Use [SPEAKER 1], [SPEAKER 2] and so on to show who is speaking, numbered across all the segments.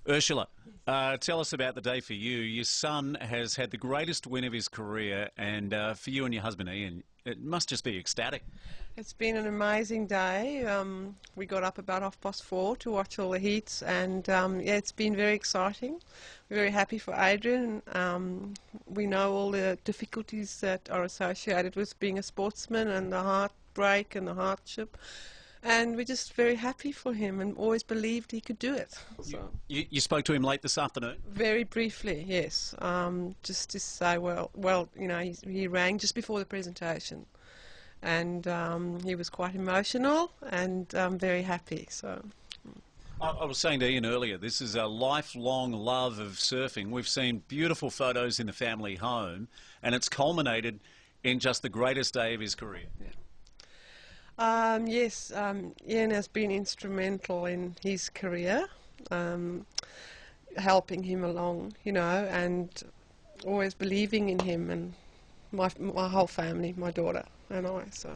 [SPEAKER 1] Ursula, tell us about the day for you. Your son has had the greatest win of his career, and for you and your husband Ian, it must just be ecstatic.
[SPEAKER 2] It's been an amazing day. We got up about 4:30 to watch all the heats, and yeah, it's been very exciting. We're very happy for Adrian. We know all the difficulties that are associated with being a sportsman and the heartbreak and the hardship. And we're just very happy for him and always believed he could do it. So.
[SPEAKER 1] You spoke to him late this afternoon?
[SPEAKER 2] Very briefly, yes. Just to say, well, you know, he rang just before the presentation. And he was quite emotional and very happy. So.
[SPEAKER 1] I was saying to Ian earlier, this is a lifelong love of surfing. We've seen beautiful photos in the family home, and it's culminated in just the greatest day of his career.
[SPEAKER 2] Yeah. Yes, Ian has been instrumental in his career, helping him along, you know, and always believing in him and my whole family, my daughter and I. So.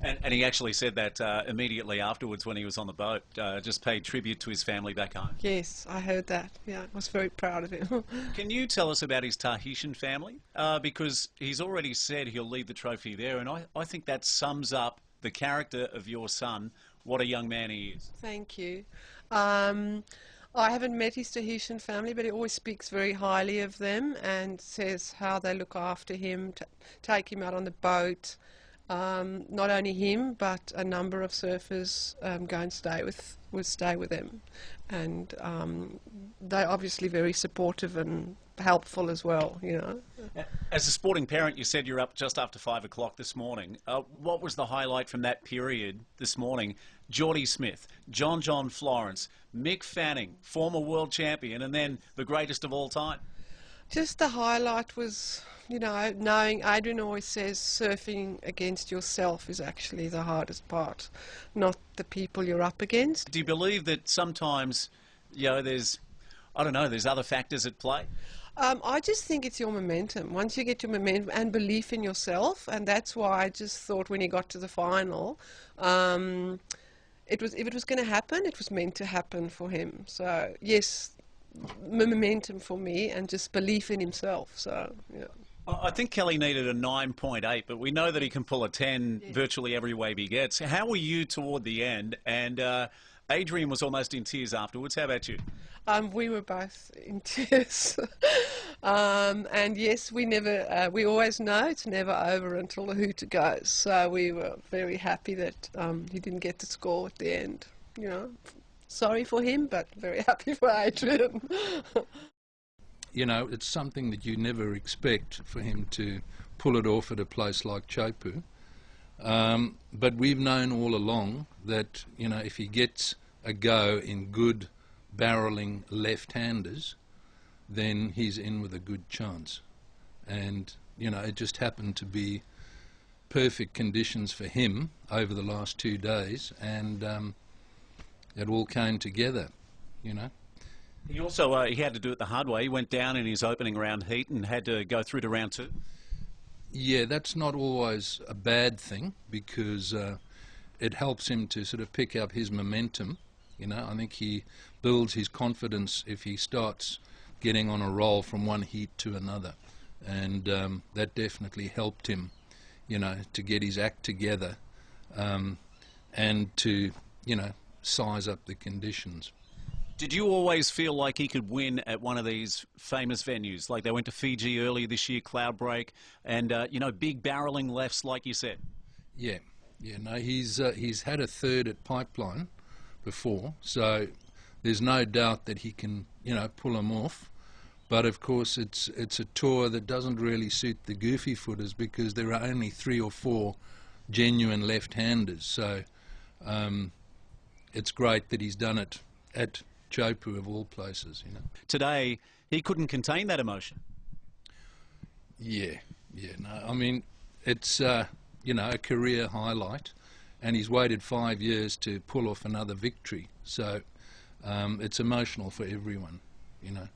[SPEAKER 1] And he actually said that immediately afterwards when he was on the boat, just paid tribute to his family back home.
[SPEAKER 2] Yes, I heard that. Yeah, I was very proud of him.
[SPEAKER 1] Can you tell us about his Tahitian family? Because he's already said he'll leave the trophy there, and I think that sums up the character of your son, what a young man he is.
[SPEAKER 2] Thank you. I haven't met his Tahitian family, but he always speaks very highly of them and says how they look after him, take him out on the boat. Not only him, but a number of surfers go and stay with them, and they're obviously very supportive and helpful as well, you know.
[SPEAKER 1] As a sporting parent, you said you're up just after 5 o'clock this morning. What was the highlight from that period this morning? Geordie Smith, John Florence, Mick Fanning, former world champion, and then the greatest of all time.
[SPEAKER 2] Just the highlight was, you know, knowing Adrian always says surfing against yourself is actually the hardest part, not the people you're up against.
[SPEAKER 1] Do you believe that sometimes, you know, there's other factors at play?
[SPEAKER 2] I just think it's your momentum. Once you get your momentum and belief in yourself, and that's why I just thought when he got to the final, if it was going to happen, it was meant to happen for him. So yes, momentum for me and just belief in himself. So yeah.
[SPEAKER 1] I think Kelly needed a 9.8, but we know that he can pull a 10 virtually every wave he gets. How were you toward the end? And Adrian was almost in tears afterwards. How about you?
[SPEAKER 2] We were both in tears. And yes, we always know it's never over until the hooter goes. So we were very happy that he didn't get the score at the end. You know, sorry for him, but very happy for Adrian.
[SPEAKER 3] You know, it's something that you never expect for him to pull it off at a place like Teahupoo. But we've known all along that, you know, if he gets a go in good barrelling left-handers, then he's in with a good chance. And, you know, it just happened to be perfect conditions for him over the last 2 days, and it all came together, you know.
[SPEAKER 1] He also he had to do it the hard way. He went down in his opening round heat and had to go through to round 2.
[SPEAKER 3] Yeah, that's not always a bad thing, because it helps him to sort of pick up his momentum. You know, I think he builds his confidence if he starts getting on a roll from one heat to another, and that definitely helped him, you know, to get his act together and to, you know, size up the conditions.
[SPEAKER 1] Did you always feel like he could win at one of these famous venues? Like they went to Fiji earlier this year, Cloudbreak, and, you know, big barrelling lefts, like you said.
[SPEAKER 3] Yeah, no, he's had a third at Pipeline before, so there's no doubt that he can, you know, pull them off. But of course it's a tour that doesn't really suit the goofy footers, because there are only 3 or 4 genuine left-handers. So it's great that he's done it at Teahupoo of all places, you know.
[SPEAKER 1] Today he couldn't contain that emotion.
[SPEAKER 3] Yeah, no, I mean, it's you know, a career highlight, and he's waited 5 years to pull off another victory. So it's emotional for everyone, you know.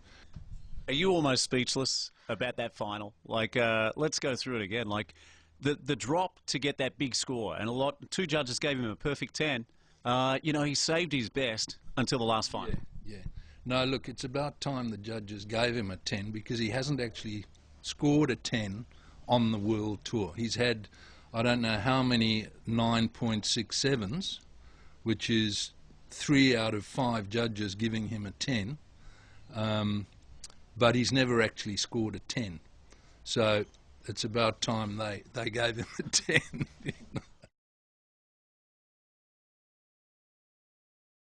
[SPEAKER 1] Are you almost speechless about that final? Like, let's go through it again. Like, the drop to get that big score, and 2 judges gave him a perfect 10. You know, he saved his best until the last final.
[SPEAKER 3] Yeah. No, look, it's about time the judges gave him a 10, because he hasn't actually scored a 10 on the World Tour. He's had, I don't know how many 9.67s, which is 3 out of 5 judges giving him a 10, but he's never actually scored a 10. So it's about time they gave him a 10.